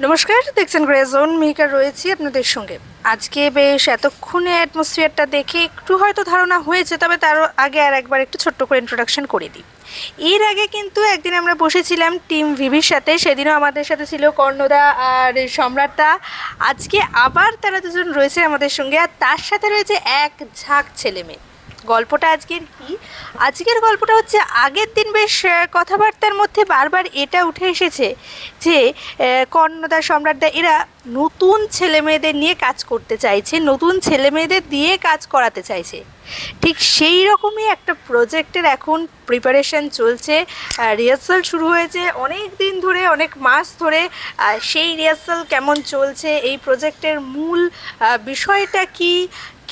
নমস্কার, দেখছেন grey zone. Miheeka রয়েছি আপনাদের সঙ্গে। আজকে বেশ এতক্ষণে অ্যাটমসফিয়ারটা দেখে একটু হয়তো ধারণা হয়েছে, তবে তার আগে আর একবার একটু ছোট্ট করে ইন্ট্রোডাকশন করে দিই। এর আগে কিন্তু একদিন আমরা বসেছিলাম টিম ভিভির সাথে, সেদিনও আমাদের সাথে ছিল কর্ণদা আর সম্রাটদা। আজকে আবার তারা দুজন রয়েছে আমাদের সঙ্গে, আর তার সাথে রয়েছে এক ঝাঁক ছেলে মেয়ে। গল্পটা আজকের কি? আজকের গল্পটা হচ্ছে, আগের দিন বেশ কথাবার্তার মধ্যে বারবার এটা উঠে এসেছে যে কর্ণদা সম্রাটদা এরা নতুন ছেলে মেয়েদের নিয়ে কাজ করতে চাইছে, নতুন ছেলে মেয়েদের দিয়ে কাজ করাতে চাইছে। ঠিক সেই রকমই একটা প্রজেক্টের এখন প্রিপারেশন চলছে। রিহার্সাল শুরু হয়েছে অনেক দিন ধরে, অনেক মাস ধরে। সেই রিহার্সাল কেমন চলছে, এই প্রজেক্টের মূল বিষয়টা কি,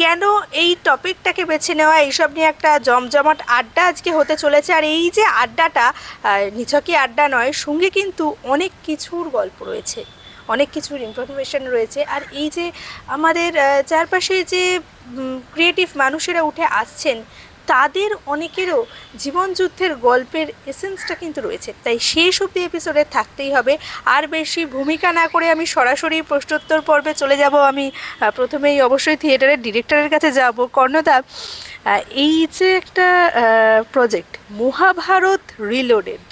কেন এই টপিকটাকে বেছে নেওয়া, এইসব নিয়ে একটা জমজমাট আড্ডা আজকে হতে চলেছে। আর এই যে আড্ডাটা নিছকই আড্ডা নয়, সঙ্গে কিন্তু অনেক কিছুর গল্প রয়েছে, অনেক কিছুর ইনফরমেশন রয়েছে। আর এই যে আমাদের চারপাশে যে ক্রিয়েটিভ মানুষেরা উঠে আসছেন, তাদের অনেকেরও জীবনযুদ্ধের গল্পের এসেন্সটা কিন্তু রয়েছে। তাই শেষ অবধি এপিসোডে থাকতেই হবে। আর বেশি ভূমিকা না করে আমি সরাসরি প্রশ্নোত্তর পর্বে চলে যাব। আমি প্রথমেই অবশ্যই থিয়েটারের ডিরেক্টরের কাছে যাব। কর্ণদা, এই যে একটা প্রজেক্ট মহাভারত রিলোডেড,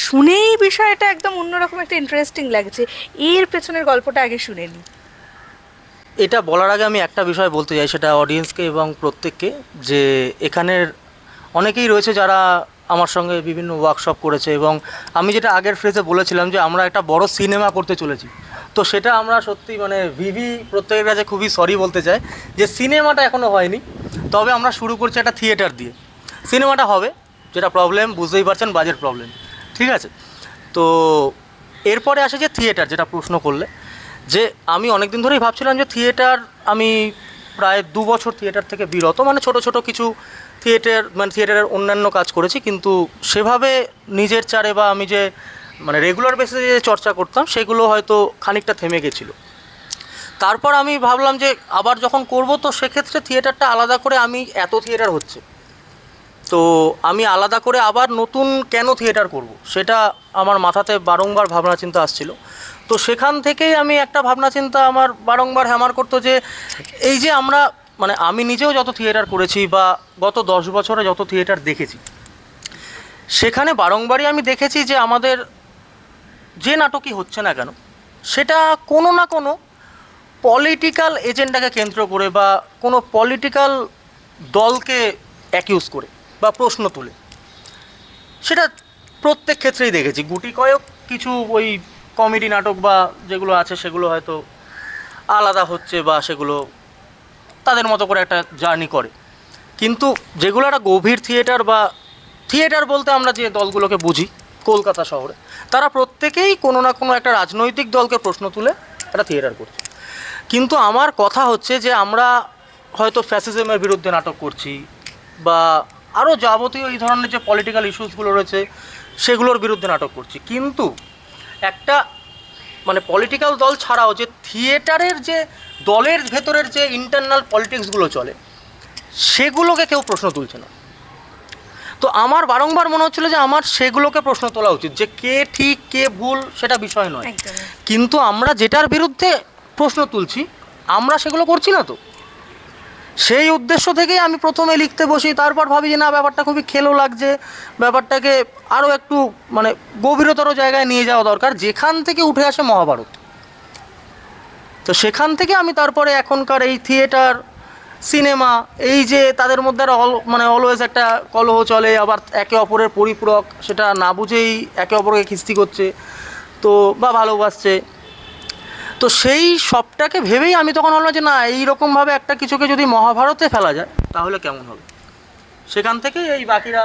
শুনেই বিষয়টা একদম অন্যরকম একটা ইন্টারেস্টিং লাগছে। এর পেছনের গল্পটা আগে শুনে নিই। এটা বলার আগে আমি একটা বিষয় বলতে চাই, সেটা অডিয়েন্সকে এবং প্রত্যেককে, যে এখানের অনেকেই রয়েছে যারা আমার সঙ্গে বিভিন্ন ওয়ার্কশপ করেছে, এবং আমি যেটা আগের ফ্রেজে বলেছিলাম যে আমরা একটা বড় সিনেমা করতে চলেছি, তো সেটা আমরা সত্যি মানে ভিভি প্রত্যেকের কাছে খুবই সরি বলতে চাই যে সিনেমাটা এখনও হয়নি। তবে আমরা শুরু করছি একটা থিয়েটার দিয়ে। সিনেমাটা হবে, যেটা প্রবলেম বুঝতেই পারছেন, বাজেট প্রবলেম, ঠিক আছে। তো এরপরে আসে যে থিয়েটার, যেটা প্রশ্ন করলে, যে আমি অনেক দিন ধরেই ভাবছিলাম যে থিয়েটার, আমি প্রায় 2 বছর থিয়েটার থেকে বিরত, মানে ছোট ছোট কিছু থিয়েটারের অন্যান্য কাজ করেছি, কিন্তু সেভাবে নিজের চারে বা আমি যে মানে রেগুলার বেসিসে যে চর্চা করতাম সেগুলো হয়তো খানিকটা থেমে গেছিলো। তারপর আমি ভাবলাম যে আবার যখন করব, তো সেক্ষেত্রে থিয়েটারটা আলাদা করে, আমি এত থিয়েটার হচ্ছে, তো আমি আলাদা করে আবার নতুন কেন থিয়েটার করব, সেটা আমার মাথাতে বারংবার ভাবনা চিন্তা আসছিল। তো সেখান থেকেই আমি একটা ভাবনা চিন্তা আমার বারংবার হ্যামার করতো যে এই যে আমরা মানে আমি নিজেও যত থিয়েটার করেছি বা গত 10 বছরে যত থিয়েটার দেখেছি, সেখানে বারংবারই আমি দেখেছি যে আমাদের যে নাটকই হচ্ছে না কেন, সেটা কোনো না কোনো পলিটিক্যাল এজেন্ডাকে কেন্দ্র করে বা কোনো পলিটিক্যাল দলকে অ্যাকিউজ করে বা প্রশ্ন তুলে, সেটা প্রত্যেক ক্ষেত্রেই দেখেছি। গুটি কয়েক কিছু ওই কমেডি নাটক বা যেগুলো আছে সেগুলো হয়তো আলাদা হচ্ছে বা সেগুলো তাদের মতো করে একটা জার্নি করে, কিন্তু যেগুলো একটা গভীর থিয়েটার বা থিয়েটার বলতে আমরা যে দলগুলোকে বুঝি কলকাতা শহরে, তারা প্রত্যেকেই কোনো না কোনো একটা রাজনৈতিক দলকে প্রশ্ন তুলে একটা থিয়েটার করছে। কিন্তু আমার কথা হচ্ছে যে আমরা হয়তো ফ্যাসিজমের বিরুদ্ধে নাটক করছি বা আরও যাবতীয় এই ধরনের যে পলিটিক্যাল ইস্যুসগুলো রয়েছে সেগুলোর বিরুদ্ধে নাটক করছি, কিন্তু একটা মানে পলিটিক্যাল দল ছাড়াও যে থিয়েটারের যে দলের ভেতরের যে ইন্টারনাল পলিটিক্সগুলো চলে, সেগুলোকে কেউ প্রশ্ন তুলছে না। তো আমার বারংবার মনে হচ্ছিলো যে আমার সেগুলোকে প্রশ্ন তোলা উচিত, যে কে ঠিক কে ভুল সেটা বিষয় নয়, কিন্তু আমরা যেটার বিরুদ্ধে প্রশ্ন তুলছি আমরা সেগুলো করছি না। তো সেই উদ্দেশ্য থেকেই আমি প্রথমে লিখতে বসি, তারপর ভাবি যে না, ব্যাপারটা খুবই খেলো লাগছে, ব্যাপারটাকে আরও একটু মানে গভীরতর জায়গায় নিয়ে যাওয়া দরকার, যেখান থেকে উঠে আসে মহাভারত। তো সেখান থেকে আমি তারপরে এখনকার এই থিয়েটার সিনেমা, এই যে তাদের মধ্যে একটা মানে অলওয়েজ একটা কলহ চলে, আবার একে অপরের পরিপূরক, সেটা না বুঝেই একে অপরকে খিস্তি করছে তো বা ভালোবাসছে, তো সেই সবটাকে ভেবেই আমি তখন ভাবলাম যে না, এইরকমভাবে একটা কিছুকে যদি মহাভারতে ফেলা যায় তাহলে কেমন হবে। সেখান থেকে এই বাকিরা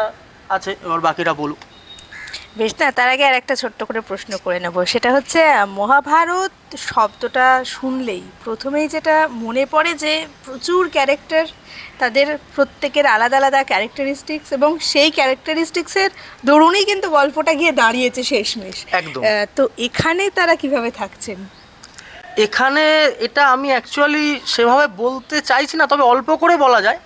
আছে, এবার বাকিরা বলুক। বেশ, না তার আগে আর একটা ছোট্ট করে প্রশ্ন করে নেব। সেটা হচ্ছে, মহাভারত শব্দটা শুনলেই প্রথমেই যেটা মনে পড়ে যে প্রচুর ক্যারেক্টার, তাদের প্রত্যেকের আলাদা আলাদা ক্যারেক্টারিস্টিক্স, এবং সেই ক্যারেক্টারিস্টিক্সের দরুনই কিন্তু গল্পটা গিয়ে দাঁড়িয়েছে শেষমেশ। একদম। তো এখানে তারা কিভাবে থাকছেন? এখানে এটা আমি অ্যাকচুয়ালি সেভাবে বলতে চাইছি না, তবে অল্প করে বলা যায়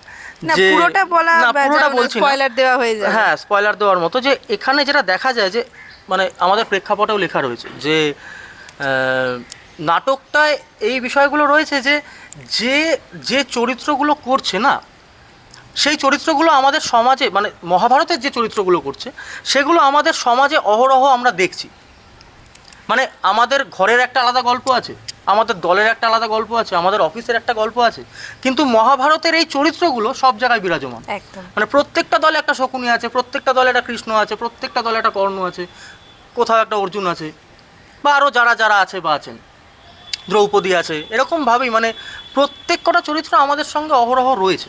না, যে পুরোটা বলা, না পুরোটা বলছি না, স্পয়লার দেওয়া হয়ে যায়। হ্যাঁ, স্পয়লার দেওয়ার মতো, যে এখানে যেটা দেখা যায় যে মানে আমাদের প্রেক্ষাপটেও লেখা রয়েছে যে নাটকটায় এই বিষয়গুলো রয়েছে যে যে যে চরিত্রগুলো করছে না, সেই চরিত্রগুলো আমাদের সমাজে, মানে মহাভারতের যে চরিত্রগুলো করছে সেগুলো আমাদের সমাজে অহরহ আমরা দেখছি। মানে আমাদের ঘরের একটা আলাদা গল্প আছে, আমাদের দলের একটা আলাদা গল্প আছে, আমাদের অফিসের একটা গল্প আছে, কিন্তু মহাভারতের এই চরিত্রগুলো সব জায়গায় বিরাজমান। একদম। মানে প্রত্যেকটা দলে একটা শকুনি আছে, প্রত্যেকটা দলে একটা কৃষ্ণ আছে, প্রত্যেকটা দলে একটা কর্ণ আছে, কোথাও একটা অর্জুন আছে, বা আরও যারা যারা আছে বা আছেন, দ্রৌপদী আছে, এরকমভাবেই মানে প্রত্যেক কটা চরিত্র আমাদের সঙ্গে অহরহ রয়েছে।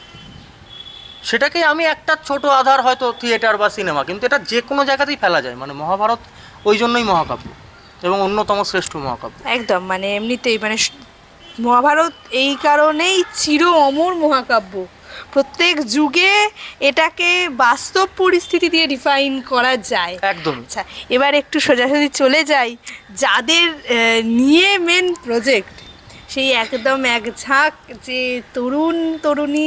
সেটাকেই আমি একটা ছোট আধার, হয়তো থিয়েটার বা সিনেমা, কিন্তু এটা যে কোনো জায়গাতেই ফেলা যায়। মানে মহাভারত ওই জন্যই মহাকাব্য এবং অন্যতম শ্রেষ্ঠ মহাকাব্য। একদম, মানে এমনিতেই মানে মহাভারত এই কারণেই চির অমর মহাকাব্য। প্রত্যেক যুগে এটাকে বাস্তব পরিস্থিতি দিয়ে ডিফাইন করা যায়। একদম। আচ্ছা, এবার একটু সোজাসুজি চলে যাই যাদের নিয়ে মেন প্রজেক্ট, সেই একদম এক ঝাঁক যে তরুণ তরুণী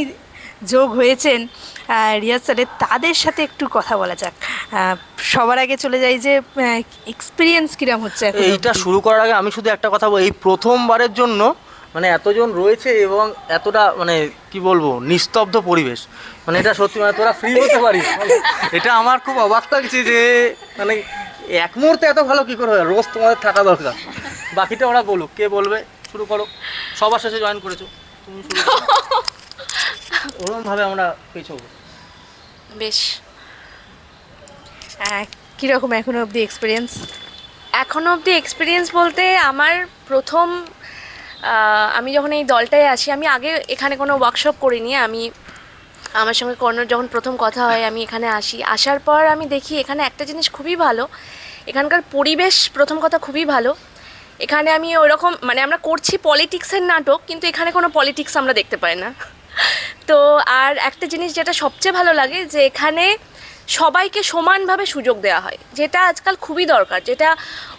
যোগ হয়েছেন রিহার্সালে, তাদের সাথে একটু কথা বলা যাক। সবার আগে চলে যাই যে এক্সপিরিয়েন্স কিরম হচ্ছে এখন এইটা অবধি? শুরু করার আগে আমি শুধু একটা কথা বলি, এই প্রথমবারের জন্য মানে এতজন রয়েছে এবং এতটা মানে কি বলবো নিস্তব্ধ পরিবেশ, মানে এটা সত্যি, মানে তোরা ফ্রি হতে পারিস, মানে এটা আমার খুব অবাক লাগছে যে মানে এক মুহূর্তে এত ভালো কী করে হয়, রোজ তোমাদের থাকা দরকার। বাকিটা ওরা বলুক, কে বলবে, শুরু করো। সবার শেষে জয়েন করেছো তুমি, শুরু করো। ওরকমভাবে আমরা পেছবো। বেশ, কীরকম এখনো অবধি এক্সপিরিয়েন্স? এখনও অবধি এক্সপিরিয়েন্স বলতে আমার প্রথম, আমি যখন এই দলটায় আসি, আমি আগে এখানে কোনো ওয়ার্কশপ করিনি। আমার সঙ্গে কর্ণর যখন প্রথম কথা হয় আমি এখানে আসি, আসার পর আমি দেখি এখানে একটা জিনিস খুবই ভালো, এখানকার পরিবেশ প্রথম কথা খুবই ভালো। এখানে আমি ওইরকম মানে আমরা করছি পলিটিক্সের নাটক, কিন্তু এখানে কোনো পলিটিক্স আমরা দেখতে পাই না। তো আর একটা জিনিস যেটা সবচেয়ে ভালো লাগে যে এখানে সবাইকে সমানভাবে সুযোগ দেওয়া হয়, যেটা আজকাল খুবই দরকার, যেটা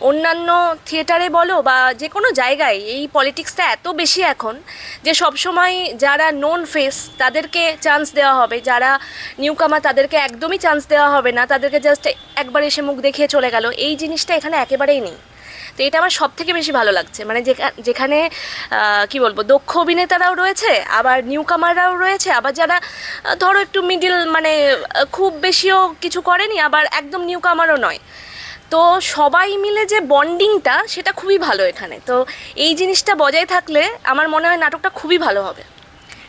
অন্যান্য থিয়েটারে বলো বা যে কোনো জায়গায় এই পলিটিক্সটা এত বেশি এখন, যে সবসময় যারা নোন ফেস তাদেরকে চান্স দেওয়া হবে, যারা নিউকামার তাদেরকে একদমই চান্স দেওয়া হবে না, তাদেরকে জাস্ট একবার এসে মুখ দেখিয়ে চলে গেল, এই জিনিসটা এখানে একেবারেই নেই। তো এটা আমার সব থেকে বেশি ভালো লাগছে, মানে যেখানে কি বলবো, দক্ষ অভিনেতারাও রয়েছে, আবার নিউ কামাররাও রয়েছে, আবার যারা ধরো একটু মিডিল, মানে খুব বেশিও কিছু করেনি, আবার একদম নিউ কামারও নয়। তো সবাই মিলে যে বন্ডিংটা, সেটা খুবই ভালো এখানে। তো এই জিনিসটা বজায় থাকলে আমার মনে হয় নাটকটা খুবই ভালো হবে।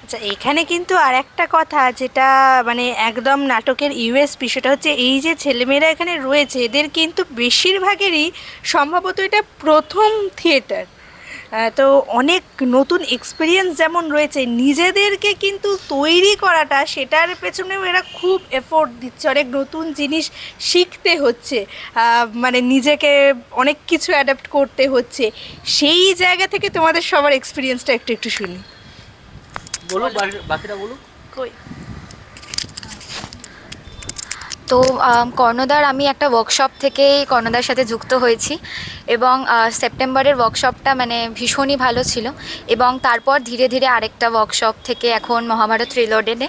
আচ্ছা, এখানে কিন্তু আর একটা কথা যেটা মানে একদম নাটকের ইউএসপি, সেটা হচ্ছে এই যে ছেলেমেয়েরা এখানে রয়েছে, এদের কিন্তু বেশিরভাগেরই সম্ভবত এটা প্রথম থিয়েটার। তো অনেক নতুন এক্সপিরিয়েন্স যেমন রয়েছে, নিজেদেরকে কিন্তু তৈরি করাটা, সেটার পেছনেও এরা খুব এফোর্ট দিচ্ছে, অনেক নতুন জিনিস শিখতে হচ্ছে, মানে নিজেকে অনেক কিছু অ্যাডাপ্ট করতে হচ্ছে। সেই জায়গা থেকে তোমাদের সবার এক্সপিরিয়েন্সটা একটু একটু শুনি। বলো, বাকিটা বলো। কই তো কর্ণধার, আমি একটা ওয়ার্কশপ থেকে কর্ণধার সাথে যুক্ত হয়েছি এবং সেপ্টেম্বরের ওয়ার্কশপটা মানে ভীষণই ভালো ছিল, এবং তারপর ধীরে ধীরে আরেকটা ওয়ার্কশপ থেকে এখন মহাভারত রিলোডেডে।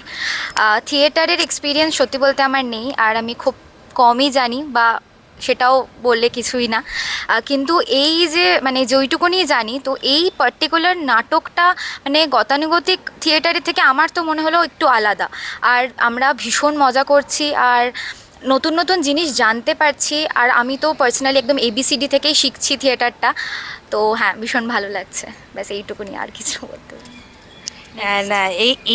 থিয়েটারের এক্সপিরিয়েন্স সত্যি বলতে আমার নেই, আর আমি খুব কমই জানি, বা সেটাও বললে কিছুই না। কিন্তু এই যে মানে যেইটুকুনি জানি, তো এই পার্টিকুলার নাটকটা মানে গতানুগতিক থিয়েটারের থেকে আমার তো মনে হলো একটু আলাদা, আর আমরা ভীষণ মজা করছি, আর নতুন নতুন জিনিস জানতে পারছি, আর আমি তো পার্সোনালি একদম ABCD থেকেই শিখছি থিয়েটারটা। তো হ্যাঁ, ভীষণ ভালো লাগছে, ব্যাস এইটুকুনি, আর কিছু বলতে পারি না। না,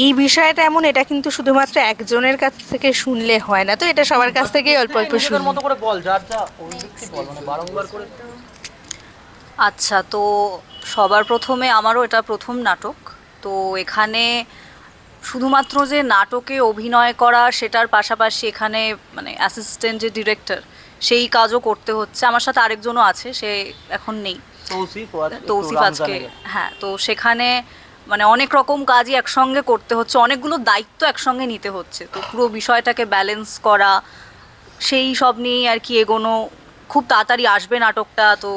এই বিষয়টা এমন, এটা কিন্তু শুধুমাত্র একজনের কাছ থেকে শুনলে হয় না, তো এটা সবার কাছ থেকেই অল্প অল্প নিজেদের শুনলে। মতো করে বল, যার যা অভিব্যক্তি বল, মানে বারংবার করে। আচ্ছা, তো সবার প্রথমে আমারও এটা প্রথম নাটক। তো এখানে শুধুমাত্র যে নাটকে অভিনয় করা, সেটার পাশাপাশি এখানে মানে অ্যাসিস্ট্যান্ট যে ডিরেক্টর, সেই কাজও করতে হচ্ছে। আমার সাথে আরেকজনও আছে, সে এখন নেই, তৌসিফ আজকে। হ্যাঁ, তো সেখানে মানে অনেক রকম কাজই একসঙ্গে করতে হচ্ছে, অনেকগুলো দায়িত্ব একসঙ্গে নিতে হচ্ছে। তো পুরো বিষয়টাকে ব্যালেন্স করা, সেই সব নিয়েই আর কি এগোনো। খুব তাড়াতাড়ি আসবে নাটকটা, তো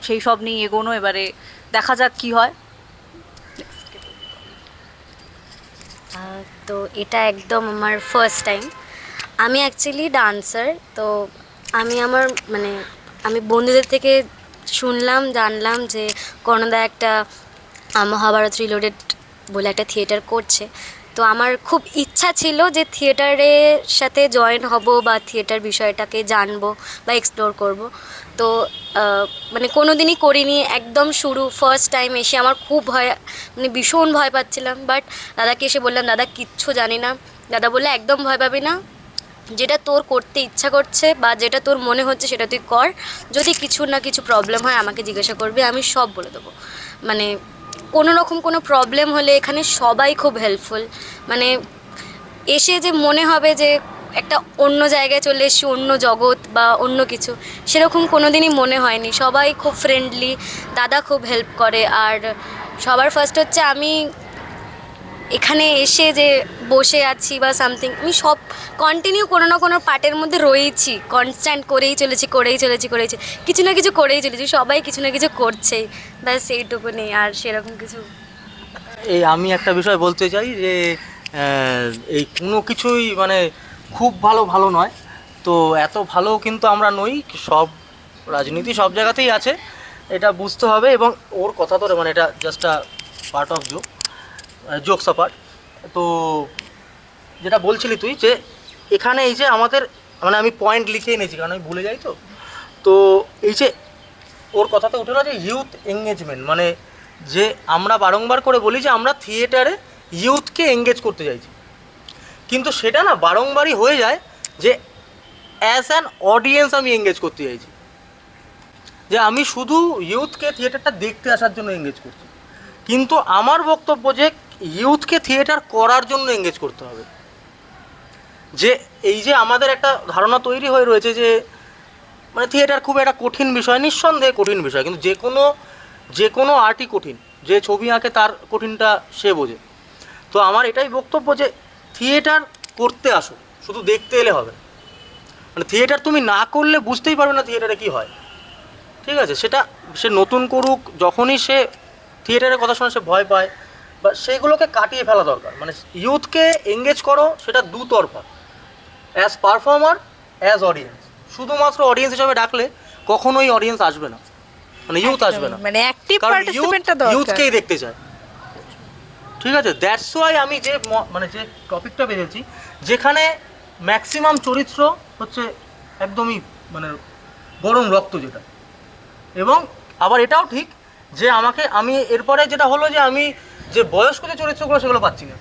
সেই সব নিয়ে এগোনো, এবারে দেখা যাক কি হয়। তো এটা একদম আমার ফার্স্ট টাইম। আমি অ্যাকচুয়ালি ডান্সার, তো আমি আমার মানে আমি বন্ধুদের থেকে শুনলাম জানলাম যে কর্ণদা একটা মহাভারত রিলোডেড বলে একটা থিয়েটার করছে। তো আমার খুব ইচ্ছা ছিল যে থিয়েটারের সাথে জয়েন হব বা থিয়েটার বিষয়টাকে জানবো বা এক্সপ্লোর করব। তো মানে কোনো দিনই করিনি, একদম শুরু ফার্স্ট টাইম এসে আমার খুব ভয়, মানে ভীষণ ভয় পাচ্ছিলাম। বাট দাদাকে এসে বললাম দাদা কিচ্ছু জানি না। দাদা বললে একদম ভয় পাবি না, যেটা তোর করতে ইচ্ছা করছে বা যেটা তোর মনে হচ্ছে সেটা তুই কর, যদি কিছু না কিছু প্রবলেম হয় আমাকে জিজ্ঞাসা করবি, আমি সব বলে দেবো। মানে কোনো রকম কোনো প্রবলেম হলে এখানে সবাই খুব হেল্পফুল। মানে এসে যে মনে হবে যে একটা অন্য জায়গায় চলে এসেছি, অন্য জগৎ বা অন্য কিছু, সেরকম কোনো দিনই মনে হয়নি। সবাই খুব ফ্রেন্ডলি, দাদা খুব হেল্প করে। আর সবার ফার্স্ট হচ্ছে আমি এখানে এসে যে বসে আছি বা সামথিং, আমি সব কন্টিনিউ কোনো না কোনো পার্টের মধ্যে রয়েছি, কনস্ট্যান্ট করেই চলেছি কিছু না কিছু করেই চলেছি, সবাই কিছু না কিছু করছেই, ব্যাস এইটুকু নেই আর সেরকম কিছু। এই আমি একটা বিষয় বলতে চাই যে এই কোনো কিছুই মানে খুব ভালো নয়, তো এত ভালো কিন্তু আমরা নই। সব রাজনীতি সব জায়গাতেই আছে, এটা বুঝতে হবে। এবং ওর কথা তো মানে এটা just a part of jokes part. তো যেটা বলছিলি তুই যে এখানে এই যে আমাদের, মানে আমি পয়েন্ট লিখে এনেছি কারণ আমি ভুলে যাই। তো এই যে ওর কথাতে উঠে না যে ইউথ এঙ্গেজমেন্ট, মানে যে আমরা বারংবার করে বলি যে আমরা থিয়েটারে ইউথকে এঙ্গেজ করতে চাইছি, কিন্তু সেটা না বারংবারই হয়ে যায় যে অ্যাজ অ্যান অডিয়েন্স আমি এঙ্গেজ করতে চাইছি, যে আমি শুধু ইউথকে থিয়েটারটা দেখতে আসার জন্য এঙ্গেজ করছি। কিন্তু আমার বক্তব্য যে ইউথকে থিয়েটার করার জন্য এঙ্গেজ করতে হবে। যে এই যে আমাদের একটা ধারণা তৈরি হয়ে রয়েছে যে মানে থিয়েটার খুব একটা কঠিন বিষয়, নিঃসন্দেহে কঠিন বিষয়, কিন্তু যে কোনো আর্টই কঠিন। যে ছবি আঁকে তার কঠিনটা সে বোঝে। তো আমার এটাই বক্তব্য যে থিয়েটার করতে আসো, শুধু দেখতে এলে হবে না। মানে থিয়েটার তুমি না করলে বুঝতেই পারবে না থিয়েটারে কী হয়, ঠিক আছে? সেটা সে নতুন করুক, যখনই সে থিয়েটারের কথা শুনে সে ভয় পায়, বা সেইগুলোকে কাটিয়ে ফেলা দরকার। মানে ইউথকে এঙ্গেজ করো, সেটা দুতরফা, অ্যাজ পারফর্মার, অ্যাজ অডিয়েন্স। শুধুমাত্র অডিয়েন্স হিসাবে ডাকলে কখনোই অডিয়েন্স আসবে না, মানে ইউথ আসবে না, মানে অ্যাক্টিভ কারণ পার্টিসিপেন্টটা দরকার। ইউথকেই দেখতে চায়, ঠিক আছে? দ্যাটস ওয়াই আমি যে মানে যে টপিকটা বেরিয়েছি, যেখানে ম্যাক্সিমাম চরিত্র হচ্ছে একদমই মানে গরম রক্ত যেটা। এবং আবার এটাও ঠিক যে আমি এরপরে যেটা হলো যে আমি যে বয়স্ক যে চরিত্রগুলো সেগুলো পাচ্ছি না,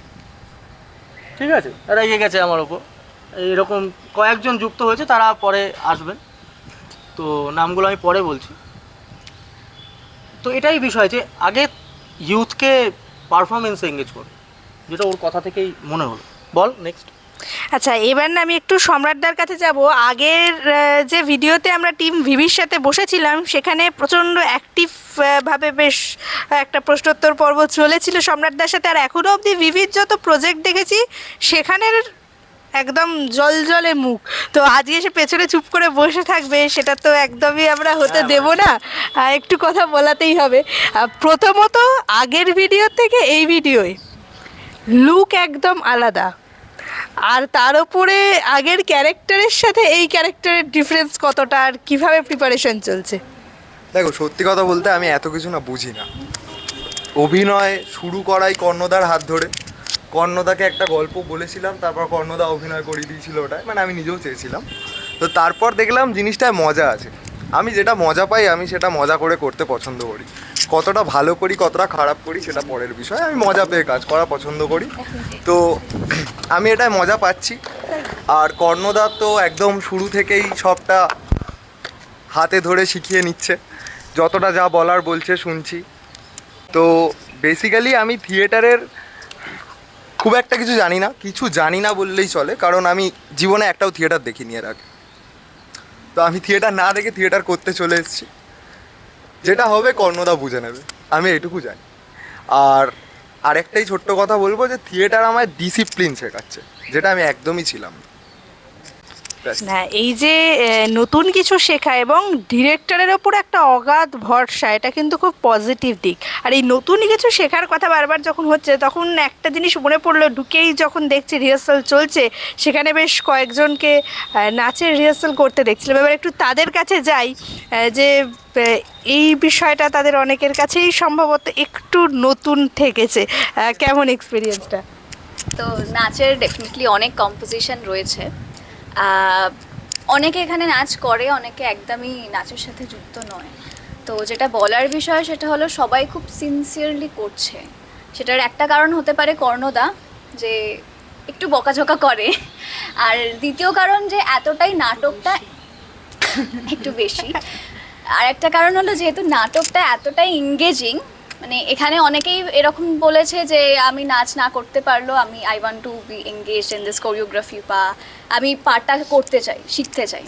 ঠিক আছে? এরা এগিয়ে গেছে আমার ওপর, এইরকম কয়েকজন যুক্ত হয়েছে, তারা পরে আসবেন, তো নামগুলো আমি পরে বলছি। তো এটাই বিষয় যে আগে ইউথকে পারফরমেন্সে এঙ্গেজ করো, যেটা ওর কথা থেকেই মনে হলো। বল নেক্সট। আচ্ছা, এবার না আমি একটু সম্রাটদার কাছে যাব। আগের যে ভিডিওতে আমরা টিম ভিভির সাথে বসেছিলাম, সেখানে প্রচণ্ড অ্যাক্টিভ ভাবে বেশ একটা প্রশ্নোত্তর পর্ব চলেছিল সম্রাটদার সাথে। আর এখনও অবধি ভিভির যত প্রজেক্ট দেখেছি সেখানের একদম জলজলে মুখ। তো আজকে এসে পেছনে চুপ করে বসে থাকবে, সেটা তো একদমই আমরা হতে দেব না। একটু কথা বলাতেই হবে। প্রথমত আগের ভিডিও থেকে এই ভিডিওয় লুক একদম আলাদা, আর তার উপরে আগের ক্যারেক্টারের সাথে এই ক্যারেক্টারের ডিফারেন্স কতটা, আর কীভাবে প্রিপারেশন চলছে? দেখো, সত্যি কথা বলতে আমি এত কিছু না বুঝি না। অভিনয় শুরু করাই কর্ণদার হাত ধরে। কর্ণদাকে একটা গল্প বলেছিলাম, তারপর কর্ণদা অভিনয় করিয়ে দিয়েছিল ওটায়, মানে আমি নিজেও চেয়েছিলাম। তো তারপর দেখলাম জিনিসটায় মজা আছে। আমি যেটা মজা পাই আমি সেটা মজা করে করতে পছন্দ করি। কতটা ভালো করি কতটা খারাপ করি সেটা পরের বিষয়, আমি মজা পেয়ে কাজ করা পছন্দ করি। তো আমি এটায় মজা পাচ্ছি। আর কর্ণদা তো একদম শুরু থেকেই সবটা হাতে ধরে শিখিয়ে নিচ্ছে, যতটা যা বলার বলছে শুনছি। তো বেসিক্যালি আমি থিয়েটারের খুব একটা কিছু জানি না বললেই চলে, কারণ আমি জীবনে একটাও থিয়েটার দেখিনি এর আগে। তো আমি থিয়েটার না দেখে থিয়েটার করতে চলে এসেছি। যেটা হবে কর্ণদা বুঝে নেবে, আমি এটুকু জানি। আর আরেকটাই ছোট্ট কথা বলবো যে থিয়েটার আমায় ডিসিপ্লিন শেখাচ্ছে, যেটা আমি একদমই ছিলাম না। না এই যে নতুন কিছু শেখা এবং ডিরেক্টরের ওপর একটা অগাধ ভরসা, এটা কিন্তু খুব পজিটিভ দিক। আর এই নতুন কিছু শেখার কথা বারবার যখন হচ্ছে তখন একটা জিনিস মনে পড়লো, ঢুকেই যখন দেখছি রিহার্সাল চলছে, সেখানে বেশ কয়েকজনকে নাচের রিহার্সাল করতে দেখছিলাম। এবার একটু তাদের কাছে যাই, যে এই বিষয়টা তাদের অনেকের কাছেই সম্ভবত একটু নতুন ঠেকেছে। কেমন এক্সপিরিয়েন্সটা? তো নাচের ডেফিনেটলি অনেক কম্পোজিশন রয়েছে। অনেকে এখানে নাচ করে, অনেকে একদমই নাচের সাথে যুক্ত নয়। তো যেটা বলার বিষয় সেটা হলো সবাই খুব সিনসিয়ারলি করছে। সেটার একটা কারণ হতে পারে কর্ণদা, যে একটু বকাঝকা করে, আর দ্বিতীয় কারণ যে এতটাই নাটকটা একটু বেশি। আর একটা কারণ হলো যেহেতু নাটকটা এতটাই এঙ্গেজিং, মানে এখানে অনেকেই এরকম বলেছে যে আমি নাচ না করতে পারলেও আমি I want to be engage in this choreography, বা আমি পার্টটা করতে চাই, শিখতে চাই।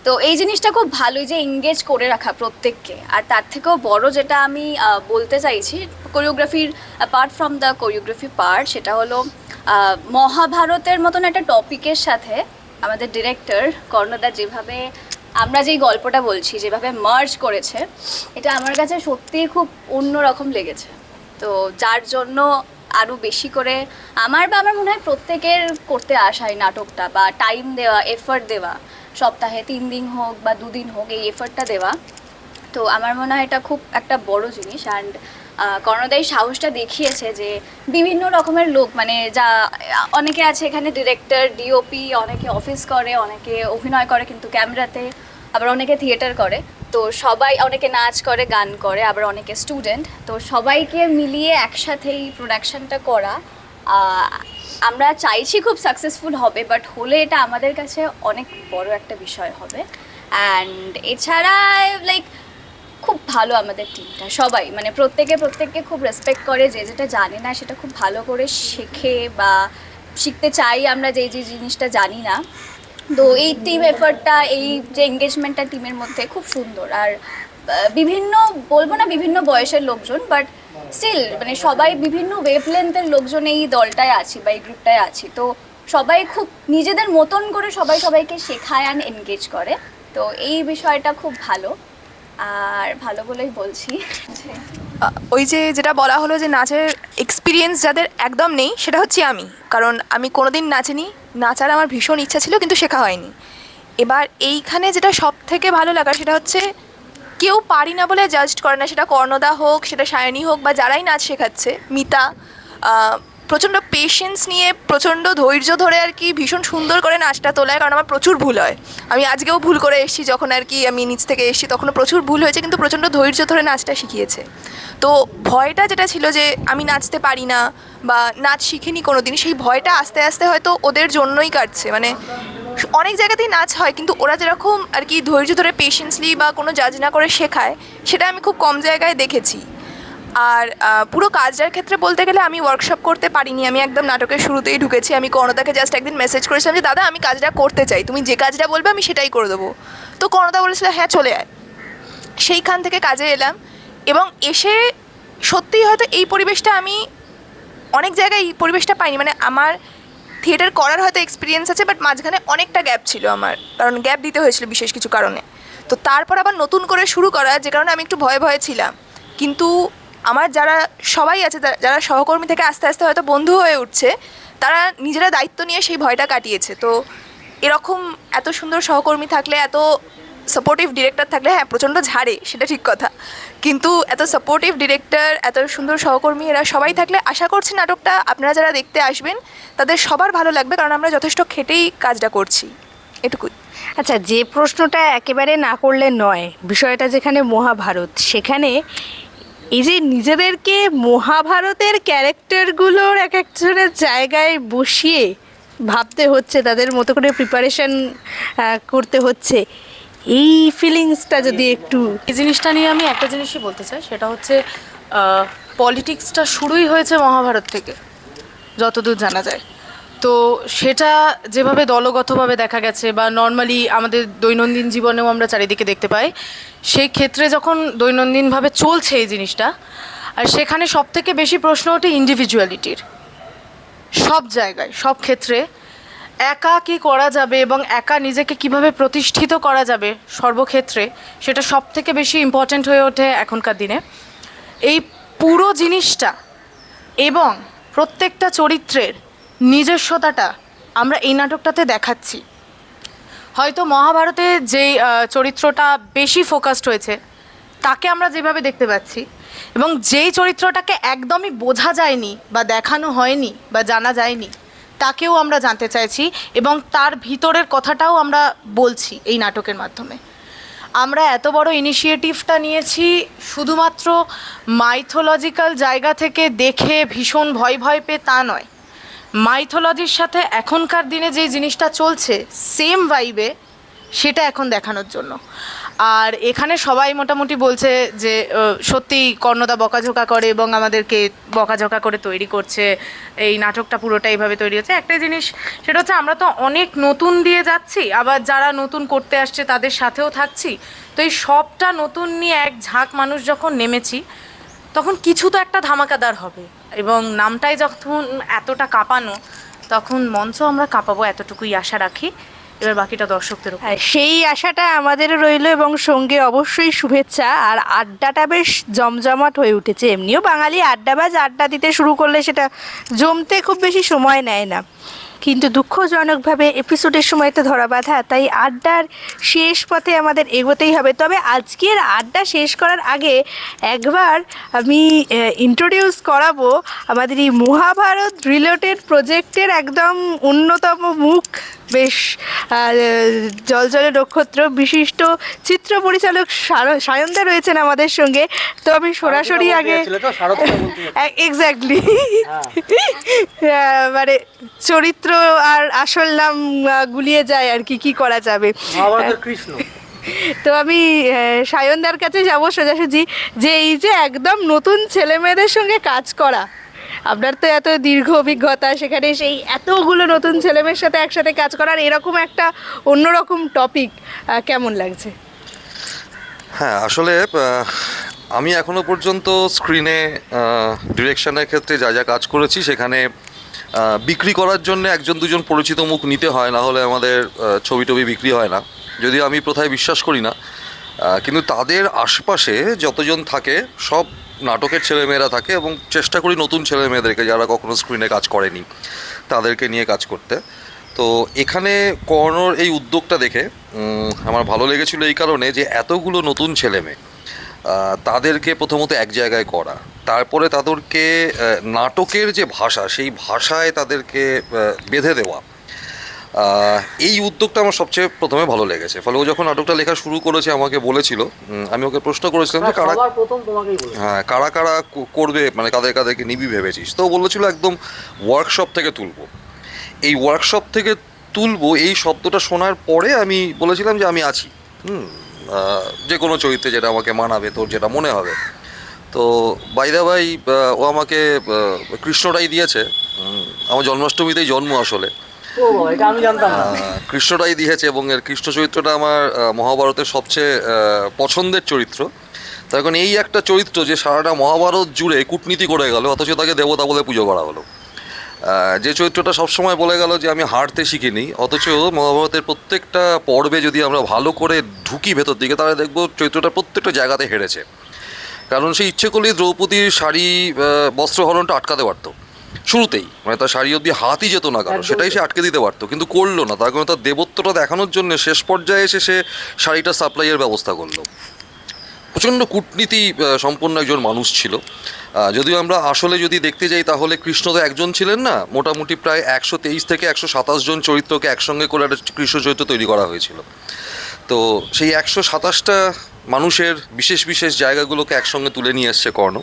তো এই জিনিসটা খুব ভালোই যে এঙ্গেজ করে রাখা প্রত্যেককে। আর তার থেকেও বড় যেটা আমি বলতে চাইছি কোরিওগ্রাফির, apart from the choreography part, সেটা হলো মহাভারতের মতন একটা টপিকের সাথে আমাদের ডিরেক্টর কর্ণদা যেভাবে আমরা যেই গল্পটা বলছি যেভাবে মার্জ করেছে, এটা আমার কাছে সত্যিই খুব অন্যরকম লেগেছে। তো যার জন্য আরও বেশি করে আমার মনে হয় প্রত্যেকের করতে আসা এই নাটকটা, বা টাইম দেওয়া, এফর্ট দেওয়া, সপ্তাহে 3 দিন হোক বা 2 দিন হোক এই এফর্টটা দেওয়া, তো আমার মনে হয় এটা খুব একটা বড় জিনিস। অ্যান্ড কর্ণদা এই সাহসটা দেখিয়েছে যে বিভিন্ন রকমের লোক, মানে যা অনেকে আছে এখানে ডিরেক্টর, ডিওপি, অনেকে অফিস করে, অনেকে অভিনয় করে কিন্তু ক্যামেরাতে, আবার অনেকে থিয়েটার করে, তো সবাই, অনেকে নাচ করে, গান করে, আবার অনেকে স্টুডেন্ট। তো সবাইকে মিলিয়ে একসাথে এই প্রোডাকশনটা করা, আমরা চাইছি খুব সাকসেসফুল হবে, বাট হলে এটা আমাদের কাছে অনেক বড় একটা বিষয় হবে। অ্যান্ড এছাড়া লাইক খুব ভালো আমাদের টিমটা, সবাই মানে প্রত্যেককে খুব রেসপেক্ট করে, যে যেটা জানে না সেটা খুব ভালো করে শেখে, বা শিখতে চাই আমরা যে জিনিসটা জানি না। তো এই টিম এফর্টটা, এই যে এঙ্গেজমেন্টটা টিমের মধ্যে খুব সুন্দর। আর বিভিন্ন, বলবো না বিভিন্ন বয়সের লোকজন, বাট স্টিল মানে সবাই বিভিন্ন ওয়েভলেন্থের লোকজন এই দলটায় আছি বা এই গ্রুপটায় আছি। তো সবাই খুব নিজেদের মতন করে সবাইকে শেখায় অ্যান্ড এনগেজ করে। তো এই বিষয়টা খুব ভালো, আর ভালো বলেই বলছি। ওই যে যেটা বলা হলো যে নাচের এক্সপিরিয়েন্স যাদের একদম নেই সেটা হচ্ছে আমি, কারণ আমি কোনোদিন নাচিনি, নাচার আমার ভীষণ ইচ্ছা ছিল কিন্তু শেখা হয়নি। এবার এইখানে যেটা সব থেকে ভালো লাগার সেটা হচ্ছে কেউ পারি না বলে জাজ করে না, সেটা কর্ণদা হোক, সেটা সায়নী হোক, বা যারাই নাচ শেখাচ্ছে, মিতা প্রচণ্ড পেশেন্স নিয়ে, প্রচণ্ড ধৈর্য ধরে আর কি ভীষণ সুন্দর করে নাচটা তোলায়। কারণ আমার প্রচুর ভুল হয়, আমি আজকেও ভুল করে এসেছি, যখন আর কি আমি নিচ থেকে এসেছি তখনও প্রচুর ভুল হয়েছে, কিন্তু প্রচণ্ড ধৈর্য ধরে নাচটা শিখিয়েছে। তো ভয়টা যেটা ছিল যে আমি নাচতে পারি না বা নাচ শিখিনি কোনো দিন, সেই ভয়টা আস্তে আস্তে হয়তো ওদের জন্যই কাটছে। মানে অনেক জায়গাতেই নাচ হয়, কিন্তু ওরা যেরকম আর কি ধৈর্য ধরে পেশেন্সলি বা কোনো জাজ না করে শেখায়, সেটা আমি খুব কম জায়গায় দেখেছি। আর পুরো কাজটার ক্ষেত্রে বলতে গেলে আমি ওয়ার্কশপ করতে পারিনি, আমি একদম নাটকের শুরুতেই ঢুকেছি। আমি কর্ণদাকে জাস্ট একদিন মেসেজ করেছিলাম যে দাদা আমি কাজটা করতে চাই, তুমি যে কাজটা বলবে আমি সেটাই করে দেবো। তো কর্ণদা বলেছিল হ্যাঁ চলে আয়। সেইখান থেকে কাজে এলাম, এবং এসে সত্যিই হয়তো এই পরিবেশটা আমি অনেক জায়গায় এই পরিবেশটা পাইনি। মানে আমার থিয়েটার করার হয়তো এক্সপিরিয়েন্স আছে, বাট মাঝখানে অনেকটা গ্যাপ ছিল আমার, কারণ গ্যাপ দিতে হয়েছিল বিশেষ কিছু কারণে। তো তারপর আবার নতুন করে শুরু করা, যে কারণে আমি একটু ভয়ে ছিলাম। কিন্তু আমার যারা সবাই আছে, যারা সহকর্মী থেকে আস্তে আস্তে হয়তো বন্ধু হয়ে উঠছে, তারা নিজেরা দায়িত্ব নিয়ে সেই ভয়টা কাটিয়েছে। তো এরকম এত সুন্দর সহকর্মী থাকলে, এত সাপোর্টিভ ডিরেক্টর থাকলে, হ্যাঁ প্রচণ্ড ঝাড়ে সেটা ঠিক কথা, কিন্তু এত সাপোর্টিভ ডিরেক্টর, এত সুন্দর সহকর্মী, এরা সবাই থাকলে আশা করছি নাটকটা আপনারা যারা দেখতে আসবেন তাদের সবার ভালো লাগবে, কারণ আমরা যথেষ্ট খেটেই কাজটা করছি, এটুকুই। আচ্ছা, যে প্রশ্নটা একেবারে না করলে নয়, বিষয়টা যেখানে মহাভারত, সেখানে এই যে নিজেদেরকে মহাভারতের ক্যারেক্টারগুলোর এক একজনের জায়গায় বসিয়ে ভাবতে হচ্ছে, তাদের মতো করে প্রিপারেশন করতে হচ্ছে, এই ফিলিংসটা যদি একটু। এই জিনিসটা নিয়ে আমি একটা জিনিসই বলতে চাই, সেটা হচ্ছে পলিটিক্সটা শুরুই হয়েছে মহাভারত থেকে যতদূর জানা যায়। তো সেটা যেভাবে দলগতভাবে দেখা গেছে বা নর্মালি আমাদের দৈনন্দিন জীবনেও আমরা চারিদিকে দেখতে পাই, সেই ক্ষেত্রে যখন দৈনন্দিনভাবে চলছে এই জিনিসটা, আর সেখানে সবথেকে বেশি প্রশ্ন ওঠে ইন্ডিভিজুয়ালিটির, সব জায়গায় সব ক্ষেত্রে। একা কি করা যাবে এবং একা নিজেকে কিভাবে প্রতিষ্ঠিত করা যাবে সর্বক্ষেত্রে, সেটা সব থেকে বেশি ইম্পর্ট্যান্ট হয়ে ওঠে এখনকার দিনে। এই পুরো জিনিসটা এবং প্রত্যেকটা চরিত্রের নিজস্বতাটা আমরা এই নাটকটাতে দেখাচ্ছি। হয়তো মহাভারতে যেই চরিত্রটা বেশি ফোকাসড হয়েছে তাকে আমরা যেভাবে দেখতে পাচ্ছি, এবং যেই চরিত্রটাকে একদমই বোঝা যায়নি বা দেখানো হয়নি বা জানা যায়নি তাকেও আমরা জানতে চাইছি, এবং তার ভিতরের কথাটাও আমরা বলছি এই নাটকের মাধ্যমে। আমরা এত বড় ইনিশিয়েটিভটা নিয়েছি শুধুমাত্র মাইথোলজিক্যাল জায়গা থেকে দেখে ভীষণ ভয় ভয় পেয়ে তা নয়, মাইথোলজির সাথে এখনকার দিনে যে জিনিসটা চলছে সেম ভাইবে সেটা এখন দেখানোর জন্য। আর এখানে সবাই মোটামুটি বলছে যে সত্যি কর্ণদা বকাঝোকা করে এবং আমাদেরকে বকাঝোকা করে তৈরি করছে, এই নাটকটা পুরোটা এইভাবে তৈরি হচ্ছে। একটা জিনিস সেটা হচ্ছে আমরা তো অনেক নতুন দিয়ে যাচ্ছি, আবার যারা নতুন করতে আসছে তাদের সাথেও থাকছি, তো এই সবটা নতুন নিয়ে এক ঝাঁক মানুষ যখন নেমেছি তখন কিছু তো একটা ধামাকাদার হবে, এবং নামটাই যখন এতটা কাঁপানো তখন মঞ্চ আমরা কাঁপাবো এতটুকুই আশা রাখি। এবার বাকিটা দর্শকদের উপর। আর সেই আশাটা আমাদেরও রইলো, এবং সঙ্গে অবশ্যই শুভেচ্ছা। আর আড্ডাটা বেশ জমজমাট হয়ে উঠেছে। এমনিও বাঙালি আড্ডাবাজ, আড্ডা দিতে শুরু করলে সেটা জমতে খুব বেশি সময় নেয় না, কিন্তু দুঃখজনকভাবে এপিসোডের সময় তো ধরা বাঁধা, তাই আড্ডার শেষ পথে আমাদের এগোতেই হবে। তবে আজকের আড্ডা শেষ করার আগে একবার আমি ইন্ট্রোডিউস করাবো আমাদের এই মহাভারত রিলেটেড প্রজেক্টের একদম অন্যতম মুখ, বেশ জলজলে নক্ষত্র বিশিষ্ট চিত্র পরিচালক সায়নদা রয়েছেন আমাদের সঙ্গে। তো আমি সরাসরি আগে এক্স্যাক্টলি মানে চরিত্র আর আসল নাম গুলিয়ে যায় আর কি করা যাবে। কৃষ্ণ। তো আমি সায়নদার কাছে যাবো সোজাসুজি, যে এই যে একদম নতুন ছেলে মেয়েদের সঙ্গে কাজ করা, আপনার তো এত দীর্ঘ অভিজ্ঞতা, সেখানে সেই এতগুলো নতুন ছেলেমেয়ের সাথে একসাথে কাজ করার এরকম একটা অন্যরকম টপিক কেমন লাগছে? হ্যাঁ, আসলে আমি এখনো পর্যন্ত স্ক্রিনে ডিরেকশনের ক্ষেত্রে যা যা কাজ করেছি সেখানে বিক্রি করার জন্য একজন দুজন পরিচিত মুখ নিতে হয়, না হলে আমাদের ছবি টবি বিক্রি হয় না, যদিও আমি প্রথায় বিশ্বাস করি না। কিন্তু তাদের আশপাশে যতজন থাকে সব নাটকের ছেলেমেয়েরা থাকে, এবং চেষ্টা করি নতুন ছেলেমেয়েদেরকে যারা কখনো স্ক্রিনে কাজ করেনি তাদেরকে নিয়ে কাজ করতে। তো এখানে কর্ণর এই উদ্যোগটা দেখে আমার ভালো লেগেছিল এই কারণে যে এতগুলো নতুন ছেলেমেয়ে তাদেরকে প্রথমত এক জায়গায় করা, তারপরে তাদেরকে নাটকের যে ভাষা সেই ভাষায় তাদেরকে বেঁধে দেওয়া, এই উদ্যোগটা আমার সবচেয়ে প্রথমে ভালো লেগেছে। ফলে ও যখন নাটকটা লেখা শুরু করেছে আমাকে বলেছিল, আমি ওকে প্রশ্ন করেছিলাম যে কারা কারা করবে, মানে কাদেরকে নিবি ভেবেছিস? তো ও বলেছিল একদম ওয়ার্কশপ থেকে তুলবো। এই ওয়ার্কশপ থেকে তুলবো এই শব্দটা শোনার পরে আমি বলেছিলাম যে আমি আছি, যে কোনো চরিত্রে যেটা আমাকে মানাবে, তোর যেটা মনে হবে। তো বাই দা বাই ও আমাকে কৃষ্ণটাই দিয়েছে। আমার জন্মাষ্টমীতেই জন্ম আসলে, কৃষ্ণটাই দিয়েছে, এবং এর কৃষ্ণ চরিত্রটা আমার মহাভারতের সবচেয়ে পছন্দের চরিত্র। তার কারণ এই একটা চরিত্র যে সারাটা মহাভারত জুড়ে কূটনীতি করে গেল, অথচ তাকে দেবতা বলে পুজো করা হলো। যে চরিত্রটা সবসময় বলে গেল যে আমি হারতে শিখিনি, অথচ মহাভারতের প্রত্যেকটা পর্বে যদি আমরা ভালো করে ঢুকি ভেতর দিকে তাহলে দেখবো চরিত্রটা প্রত্যেকটা জায়গাতে হেরেছে। কারণ সে ইচ্ছে করলেই দ্রৌপদীর শাড়ি বস্ত্রহরণটা আটকাতে পারতো শুরুতেই, মানে তার শাড়ি অবধি হাতই যেত না কারণ, সেটাই সে আটকে দিতে পারতো, কিন্তু করলো না। তার কারণে তার দেবত্বটা দেখানোর জন্য শেষ পর্যায়ে এসে সে শাড়িটা সাপ্লাইয়ের ব্যবস্থা করলো। প্রচণ্ড কূটনীতি সম্পন্ন একজন মানুষ ছিল। যদিও আমরা আসলে যদি দেখতে যাই তাহলে কৃষ্ণ তো একজন ছিলেন না, মোটামুটি প্রায় 123 থেকে 127 জন চরিত্রকে একসঙ্গে করে একটা কৃষ্ণ চরিত্র তৈরি করা হয়েছিল। তো সেই 127টা মানুষের বিশেষ বিশেষ জায়গাগুলোকে একসঙ্গে তুলে নিয়ে এসছে কর্ণ।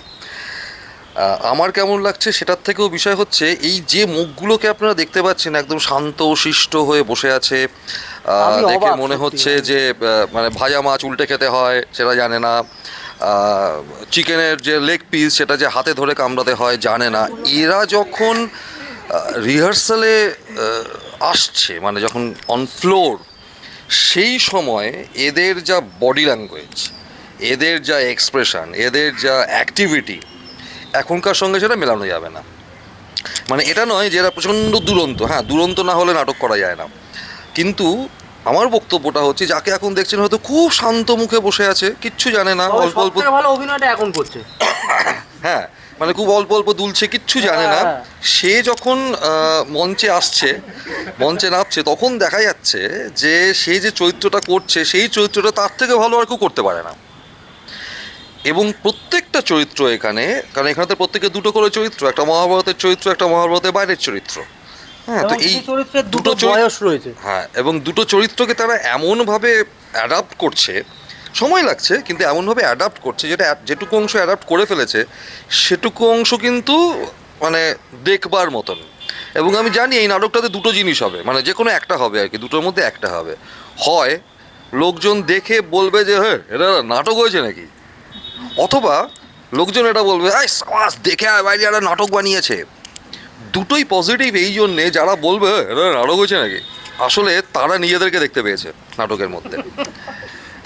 আমার কেমন লাগছে সেটার থেকেও বিষয় হচ্ছে এই যে মুখগুলোকে আপনারা দেখতে পাচ্ছেন একদম শান্ত শিষ্ট হয়ে বসে আছে, দেখে মনে হচ্ছে যে মানে ভাজা মাছ উল্টে খেতে হয় সেটা জানে না, চিকেনের যে লেগ পিস সেটা যে হাতে ধরে কামড়াতে হয় জানে না। এরা যখন রিহার্সালে আসছে, মানে যখন অন ফ্লোর, সেই সময় এদের যা বডি ল্যাঙ্গুয়েজ, এদের যা এক্সপ্রেশন, এদের যা অ্যাক্টিভিটি, এখনকার সঙ্গে সেটা মেলানো যাবে না। মানে এটা নয় যে এরা প্রচণ্ড দুরন্ত, হ্যাঁ দুরন্ত না হলে নাটক করা যায় না, কিন্তু আমার বক্তব্যটা হচ্ছে যাকে এখন দেখছেন হয়তো খুব শান্ত মুখে বসে আছে, কিচ্ছু জানে না, অল্প অল্প, সবথেকে ভালো অভিনয়টা এখন করছে। হ্যাঁ মানে খুব অল্প অল্প দুলছে, কিচ্ছু জানে না, হ্যাঁ। সে যখন মঞ্চে আসছে, মঞ্চে নামছে, তখন দেখা যাচ্ছে যে সে যে চরিত্রটা করছে সেই চরিত্রটা তার থেকে ভালো আর কেউ করতে পারে না। এবং প্রত্যেকটা চরিত্র এখানে, কারণ এখানে তো প্রত্যেকে দুটো করে চরিত্র, একটা মহাভারতের চরিত্র, একটা মহাভারতের বাইরের চরিত্র। হ্যাঁ, তো এবং এই সেই চরিত্রের দুটো চরিত্র- বয়স রয়েছে। হ্যাঁ, এবং দুটো চরিত্রকে তারা এমনভাবে অ্যাডাপ্ট করছে, সময় লাগছে কিন্তু এমনভাবে অ্যাডাপ্ট করছে যেটা যেটুকু অংশ অ্যাডাপ্ট করে ফেলেছে সেটুকু অংশ কিন্তু মানে দেখবার মতন। এবং আমি জানি এই নাটকটাতে দুটো জিনিস হবে, মানে যে কোনো একটা হবে আর কি, দুটোর মধ্যে একটা হবে। হয় লোকজন দেখে বলবে যে হ্যাঁ এটা নাটক হয়েছে নাকি, অথবা লোকজন এটা বলবে এই সাবাস দেখে আয় বাইরে একটা নাটক বানিয়েছে। দুটোই পজিটিভ এই জন্যে, যারা বলবে এটা নাটক হয়েছে নাকি, আসলে তারা নিজেদেরকে দেখতে পেয়েছে নাটকের মধ্যে,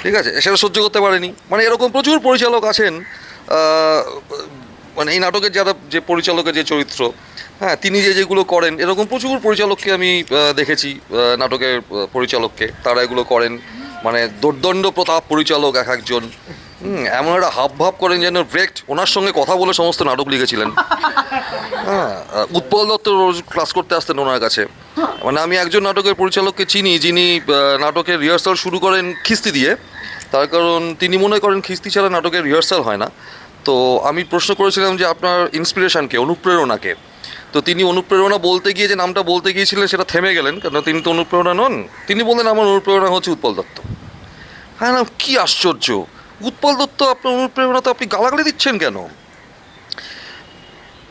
ঠিক আছে, সেটা সহ্য করতে পারেনি। মানে এরকম প্রচুর পরিচালক আছেন, মানে এই নাটকের যারা যে পরিচালকের যে চরিত্র, হ্যাঁ তিনি যেগুলো করেন, এরকম প্রচুর পরিচালককে আমি দেখেছি, নাটকের পরিচালককে, তারা এগুলো করেন, মানে দুর্দণ্ড প্রতাপ পরিচালক এক একজন, এমন একটা হাব ভাব করেন যেন ব্রেক্ট ওনার সঙ্গে কথা বলে সমস্ত নাটক লিখেছিলেন। হ্যাঁ, উৎপল দত্ত রোজ ক্লাস করতে আসতেন ওনার কাছে। মানে আমি একজন নাটকের পরিচালককে চিনি যিনি নাটকের রিহার্সাল শুরু করেন খিস্তি দিয়ে, তার কারণ তিনি মনে করেন খিস্তি ছাড়া নাটকের রিহার্সাল হয় না। তো আমি প্রশ্ন করেছিলাম যে আপনার ইন্সপিরেশনকে, অনুপ্রেরণাকে, তো তিনি অনুপ্রেরণা বলতে গিয়ে যে নামটা বলতে গিয়েছিলেন সেটা থেমে গেলেন, কারণ তিনি তো অনুপ্রেরণা নন। তিনি বললেন আমার অনুপ্রেরণা হচ্ছে উৎপল দত্ত। হ্যাঁ না, কী আশ্চর্য, উৎপল দত্ত আপনার অনুপ্রেরণা, তো আপনি গালাগালি দিচ্ছেন কেন?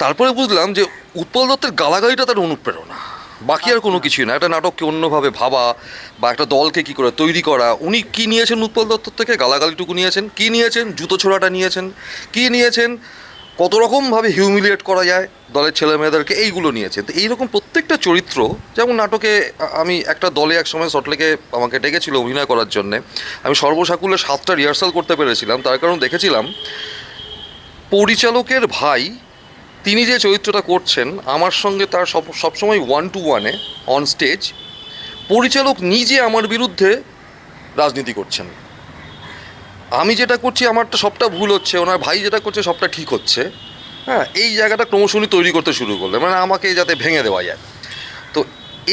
তারপরে বুঝলাম যে উৎপল দত্তের গালাগালিটা তার অনুপ্রেরণা, বাকি আর কোনো কিছুই না। একটা নাটককে অন্যভাবে ভাবা বা একটা দলকে কী করে তৈরি করা, উনি কী নিয়েছেন উৎপল দত্তর থেকে? গালাগালিটুকু নিয়েছেন। কী নিয়েছেন? জুতো ছোড়াটা নিয়েছেন। কী নিয়েছেন? কত রকমভাবে হিউমিলিয়েট করা যায় দলের ছেলে মেয়েদেরকে, এইগুলো নিয়েছেন। তো এইরকম প্রত্যেকটা চরিত্র, যেমন নাটকে আমি একটা দলে একসময় সল্টলেকে আমাকে ডেকেছিল অভিনয় করার জন্যে, আমি সর্বসাকুল্যে 7টা রিহার্সাল করতে পেরেছিলাম, তার কারণ দেখেছিলাম পরিচালকের ভাই তিনি যে চরিত্রটা করছেন আমার সঙ্গে তার সবসময় 1-to-1 অন স্টেজ পরিচালক নিজে আমার বিরুদ্ধে রাজনীতি করছেন। আমি যেটা করছি আমারটা সবটা ভুল হচ্ছে, ওনার ভাই যেটা করছে সবটা ঠিক হচ্ছে। হ্যাঁ, এই জায়গাটা ক্রমশ উনি তৈরি করতে শুরু করলেন, মানে আমাকে যাতে ভেঙে দেওয়া যায়। তো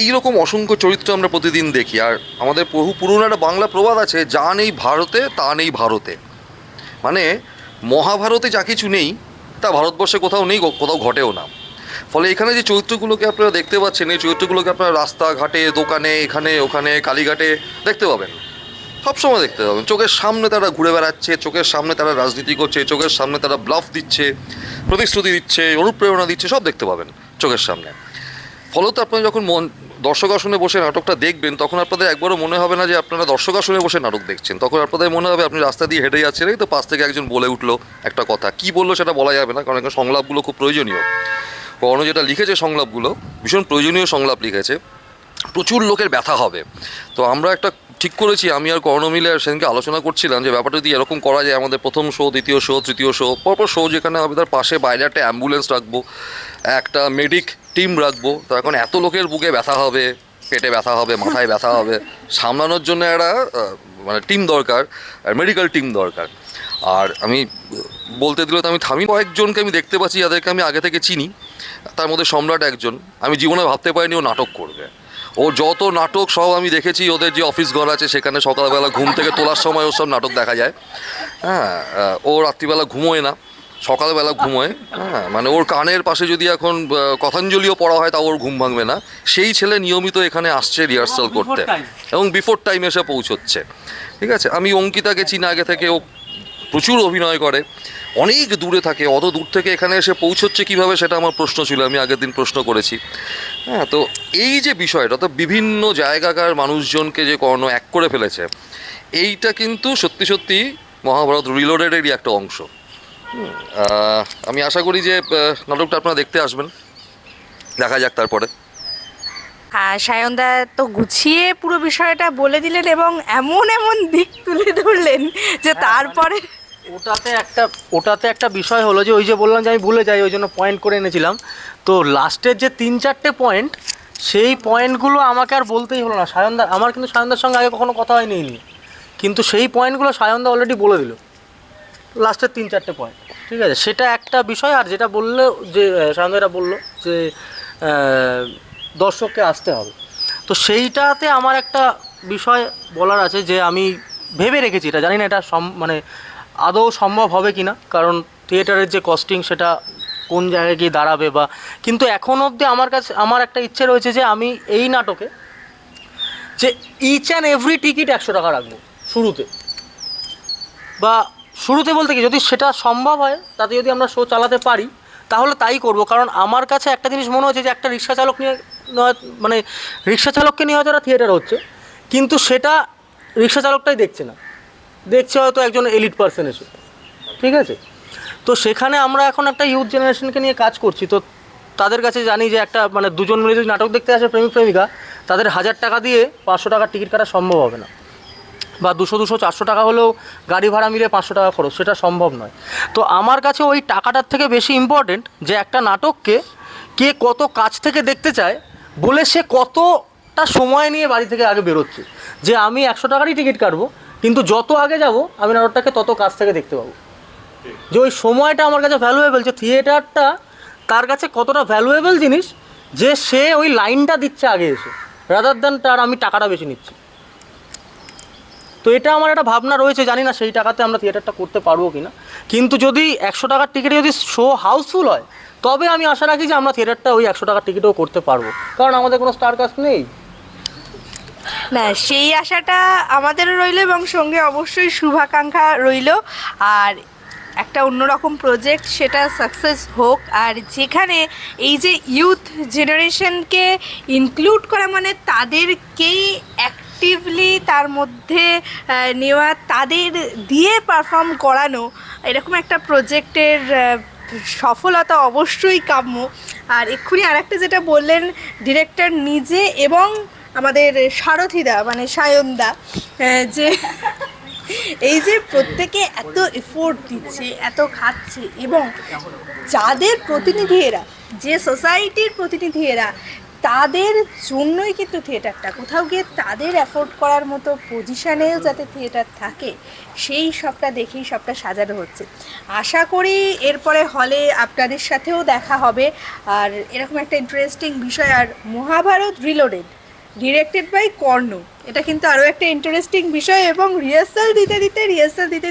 এইরকম অসংখ্য চরিত্র আমরা প্রতিদিন দেখি। আর আমাদের পুরনো একটা বাংলা প্রবাদ আছে, যা নেই ভারতে তা নেই ভারতে। মানে মহাভারতে যা কিছু নেই তা ভারতবর্ষে কোথাও নেই, কোথাও ঘটেও না। ফলে এখানে যে চরিত্রগুলোকে আপনারা দেখতে পাচ্ছেন, এই চরিত্রগুলোকে আপনারা রাস্তাঘাটে, দোকানে, এখানে ওখানে, কালীঘাটে দেখতে পাবেন, সবসময় দেখতে পাবেন। চোখের সামনে তারা ঘুরে বেড়াচ্ছে, চোখের সামনে তারা রাজনীতি করছে, চোখের সামনে তারা ব্লাফ দিচ্ছে, প্রতিশ্রুতি দিচ্ছে, অনুপ্রেরণা দিচ্ছে, সব দেখতে পাবেন চোখের সামনে। ফলত আপনারা যখন দর্শক আসনে বসে নাটকটা দেখবেন, তখন আপনাদের একবারও মনে হবে না যে আপনারা দর্শক আসনে বসে নাটক দেখছেন। তখন আপনাদের মনে হবে আপনি রাস্তা দিয়ে হেঁটে যাচ্ছেন, এই তো পাশ থেকে একজন বলে উঠলো একটা কথা, কী বললো সেটা বলা যাবে না, কারণ এখানে সংলাপগুলো খুব প্রয়োজনীয়। কর্ণ যেটা লিখেছে সংলাপগুলো ভীষণ প্রয়োজনীয় সংলাপ লিখেছে, প্রচুর লোকের ব্যথা হবে। তো আমরা একটা ঠিক করেছি, আমি আর কর্ণ মিলে সেদিনকে আলোচনা করছিলাম যে ব্যাপারটা যদি এরকম করা যায়, আমাদের প্রথম শো, দ্বিতীয় শো, তৃতীয় শো, পরপর শো, যেখানে আমি তার পাশে বাইরে একটা অ্যাম্বুলেন্স রাখবো, একটা মেডিক টিম রাখবো। তো এখন এত লোকের বুকে ব্যথা হবে, পেটে ব্যথা হবে, মাথায় ব্যথা হবে, সামলানোর জন্য একটা মানে টিম দরকার, মেডিকেল টিম দরকার। আর আমি বলতে দিলে তো আমি থামি, কয়েকজনকে আমি দেখতে পাচ্ছি যাদেরকে আমি আগে থেকে চিনি, তার মধ্যে সম্রাট একজন। আমি জীবনে ভাবতে পারিনি ও নাটক করবে। ও যত নাটক সব আমি দেখেছি, ওদের যে অফিস ঘর আছে সেখানে সকালবেলা ঘুম থেকে তোলার সময় ওর সব নাটক দেখা যায়। হ্যাঁ, ও রাত্রিবেলা ঘুমোয় না, সকালবেলা ঘুমোয়। হ্যাঁ, মানে ওর কানের পাশে যদি এখন কথাঞ্জলিও পড়া হয় তাও ওর ঘুম ভাঙবে না। সেই ছেলে নিয়মিত এখানে আসছে রিহার্সাল করতে, এবং বিফোর টাইম এসে পৌঁছচ্ছে। ঠিক আছে, আমি অঙ্কিতাকে চিনি আগে থেকে, ও প্রচুর অভিনয় করে, অনেক দূরে থাকে, অত দূর থেকে এখানে এসে পৌঁছচ্ছে কীভাবে, সেটা আমার প্রশ্ন ছিল, আমি আগের দিন প্রশ্ন করেছি। হ্যাঁ, তো এই যে বিষয়টা, তো বিভিন্ন জায়গাকার মানুষজনকে যে কর্ণ এক করে ফেলেছে, এইটা কিন্তু সত্যি সত্যি মহাভারত রিলোডেডেরই একটা অংশ। আমি আশা করি যে নাটকটা আপনারা দেখতে আসবেন, দেখা যাক তারপরে। হ্যাঁ, সায়নদা তো গুছিয়ে পুরো বিষয়টা বলে দিলেন এবং এমন এমন দিক তুলে ধরলেন যে তারপরে ওটাতে একটা বিষয় হলো যে ওই যে বললাম যে আমি ভুলে যাই, ওই জন্য পয়েন্ট করে এনেছিলাম। তো লাস্টের যে 3-4টে পয়েন্ট, সেই পয়েন্টগুলো আমাকে আর বলতেই হলো না। সায়নদা, আমার কিন্তু সায়নদার সঙ্গে আগে কখনো কথা হয়নি এই নিয়ে, কিন্তু সেই পয়েন্টগুলো সায়নদা অলরেডি বলে দিল, লাস্টের 3-4টে পয়েন্ট। ঠিক আছে, সেটা একটা বিষয়। আর যেটা বললো যে সায়নদা এটা বললো যে দর্শককে আসতে হবে, তো সেইটাতে আমার একটা বিষয় বলার আছে যে আমি ভেবে রেখেছি, এটা জানি না এটা মানে আদৌ সম্ভব হবে কি না, কারণ থিয়েটারের যে কস্টিং সেটা কোন জায়গায় গিয়ে দাঁড়াবে বা, কিন্তু এখন অবধি আমার একটা ইচ্ছে রয়েছে যে আমি এই নাটকে যে ইচ অ্যান্ড এভরি টিকিট 100 টাকা রাখবো শুরুতে, বা শুরুতে বলতে কি যদি সেটা সম্ভব হয়, তাতে যদি আমরা শো চালাতে পারি তাহলে তাই করব। কারণ আমার কাছে একটা জিনিস মনে হচ্ছে যে একটা রিক্সা চালক নিয়ে, মানে রিক্সা চালককে নিয়ে হয়তো একটা থিয়েটার হচ্ছে, কিন্তু সেটা রিক্সা চালকটাই দেখছে না, দেখছে হয়তো একজন এলিট পার্সন এসে। ঠিক আছে, তো সেখানে আমরা এখন একটা ইউথ জেনারেশনকে নিয়ে কাজ করছি। তো তাদের কাছে জানি যে একটা মানে দুজন মিলে যদি নাটক দেখতে আসে প্রেমিক প্রেমিকা, তাদের 1000 টাকা দিয়ে 500 টাকার টিকিট কাটা সম্ভব হবে না, বা 200-400 টাকা হলেও গাড়ি ভাড়া মিলে 500 টাকা খরচ, সেটা সম্ভব নয়। তো আমার কাছে ওই টাকাটার থেকে বেশি ইম্পর্টেন্ট যে একটা নাটককে কে কত কাছ থেকে দেখতে চায় বলে সে কতটা সময় নিয়ে বাড়ি থেকে আগে বেরোচ্ছে, যে আমি 100 টাকারই টিকিট কাটবো, কিন্তু যত আগে যাব আমি নাটকটাকে তত কাছ থেকে দেখতে পাবো। যে ওই সময়টা আমার কাছে ভ্যালুয়েবল, যে থিয়েটারটা তার কাছে কতটা ভ্যালুয়েবল জিনিস, যে সে ওই লাইনটা দিচ্ছে আগে এসে, রাদার দ্যান তার আমি টাকাটা বেশি নিচ্ছি। তো এটা আমার একটা ভাবনা রয়েছে, জানি না সেই টাকাতে আমরা থিয়েটারটা করতে পারবো কি না, কিন্তু যদি 100 টাকার টিকিটে যদি শো হাউসফুল হয়, তবে আমি আশা রাখি যে আমরা থিয়েটারটা ওই 100 টাকার টিকিটেও করতে পারবো, কারণ আমাদের কোনো স্টার কাস্ট নেই। না, সেই আশাটা আমাদেরও রইল এবং সঙ্গে অবশ্যই শুভাকাঙ্ক্ষা রইল। আর একটা অন্যরকম প্রজেক্ট, সেটা সাকসেস হোক। আর যেখানে এই যে ইউথ জেনারেশনকে ইনক্লুড করা, মানে তাদেরকেই অ্যাক্টিভলি তার মধ্যে নেওয়া, তাদের দিয়ে পারফর্ম করানো, এরকম একটা প্রজেক্টের সফলতা অবশ্যই কাম্য। আর এক্ষুনি আরেকটা যেটা বললেন, ডিরেক্টর নিজে এবং আমাদের সারথিদা মানে সায়নদা, যে এই যে প্রত্যেকে এত এফোর্ট দিচ্ছে, এত খাচ্ছে, এবং যাদের প্রতিনিধি এরা, যে সোসাইটির প্রতিনিধি এরা, তাদের জন্যই কিন্তু থিয়েটারটা কোথাও গিয়ে তাদের অ্যাফোর্ড করার মতো পজিশানেও যাতে থিয়েটার থাকে, সেই সবটা দেখেই সবটা সাজানো হচ্ছে। আশা করি এরপরে হলে আপনাদের সাথেও দেখা হবে। আর এরকম একটা ইন্টারেস্টিং বিষয়, আর মহাভারত রিলোডেড ডিরেক্টেড বাই কর্ণ, এটা কিন্তু আরও একটা ইন্টারেস্টিং বিষয়। এবং রিহার্সাল দিতে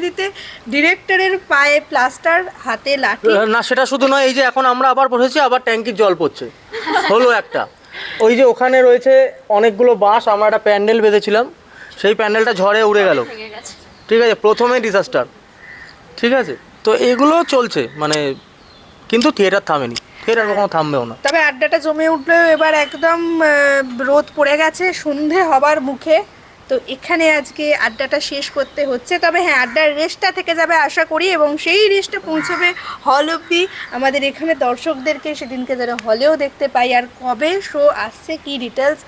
দিতে ডিরেক্টরের পায়ে প্লাস্টার, হাতে লাঠি। না, সেটা শুধু নয়, এই যে এখন আমরা আবার বসেছি, আবার ট্যাঙ্কির জল পড়ছে হলো একটা। ওই যে ওখানে রয়েছে অনেকগুলো বাঁশ, আমরা একটা প্যান্ডেল বেঁধেছিলাম, সেই প্যান্ডেলটা ঝড়ে উড়ে গেল। ঠিক আছে, প্রথমে ডিজাস্টার। ঠিক আছে, তো এগুলো চলছে মানে, কিন্তু থিয়েটার থামেনি, থিয়েটার কখনো থামবেও না। তবে আড্ডাটা জমে উঠলেও এবার একদম রোদ পড়ে গেছে, সন্ধে হবার মুখে। তো এখানে আজকে আড্ডাটা শেষ করতে হচ্ছে। তবে হ্যাঁ, আড্ডার রেস্টটা থেকে যাবে আশা করি, এবং সেই রেস্টটা পৌঁছবে হল অবধি। আমাদের এখানে দর্শকদেরকে সেদিনকে যেন হলেও দেখতে পাই। আর কবে শো আসছে, কি ডিটেলস,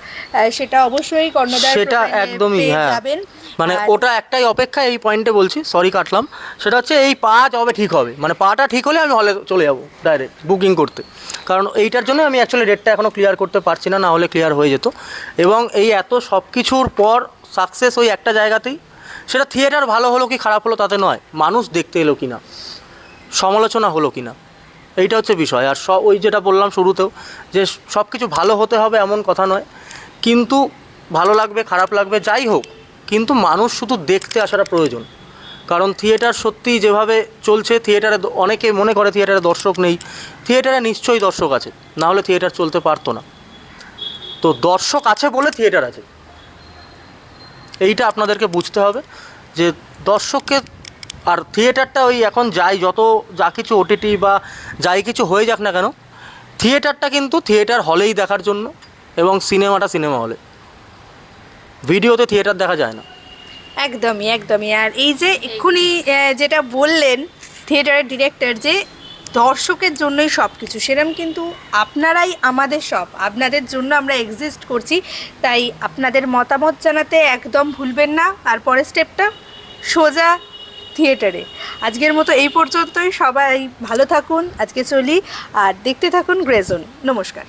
সেটা অবশ্যই কর্ণদার সেটা একদমই যাবেন। মানে ওটা একটাই অপেক্ষা, এই পয়েন্টে বলছি, সরি কাটলাম, সেটা হচ্ছে এই পা যবে ঠিক হবে, মানে পাটা ঠিক হলে আমি হলে চলে যাবো ডাইরেক্ট বুকিং করতে। কারণ এইটার জন্য আমি অ্যাকচুয়ালি ডেটটা এখনও ক্লিয়ার করতে পারছি না, না হলে ক্লিয়ার হয়ে যেত। এবং এই এত সব কিছুর পর সাকসেস ওই একটা জায়গাতেই, সেটা থিয়েটার ভালো হলো কি খারাপ হলো তাতে নয়, মানুষ দেখতে এলো কি না, সমালোচনা হলো কি না, এইটা হচ্ছে বিষয়। আর ওই যেটা বললাম শুরুতেও, যে সব কিছু ভালো হতে হবে এমন কথা নয়, কিন্তু ভালো লাগবে খারাপ লাগবে যাই হোক, কিন্তু মানুষ শুধু দেখতে আসাটা প্রয়োজন। কারণ থিয়েটার সত্যিই যেভাবে চলছে, থিয়েটারে অনেকে মনে করে থিয়েটারে দর্শক নেই, থিয়েটারে নিশ্চয়ই দর্শক আছে, না হলে থিয়েটার চলতে পারতো না। তো দর্শক আছে বলে থিয়েটার আছে, এইটা আপনাদেরকে বুঝতে হবে যে দর্শককে। আর থিয়েটারটা ওই এখন যা কিছু ওটিটি বা যাই কিছু হয়ে যাক না কেন, থিয়েটারটা কিন্তু থিয়েটার হলেই দেখার জন্য, এবং সিনেমাটা সিনেমা হলে, ভিডিওতে থিয়েটার দেখা যায় না। একদমই একদমই। আর এই যে এক্ষুনি যেটা বললেন থিয়েটারের ডিরেক্টর, যে দর্শকের জন্যই সব কিছু, সেরকম কিন্তু আপনারাই আমাদের সব, আপনাদের জন্য আমরা এক্সিস্ট করছি। তাই আপনাদের মতামত জানাতে একদম ভুলবেন না। আর পরের স্টেপটা সোজা থিয়েটারে। আজকের মতো এই পর্যন্তই, সবাই ভালো থাকুন, আজকে চলি, আর দেখতে থাকুন গ্রে জোন। নমস্কার।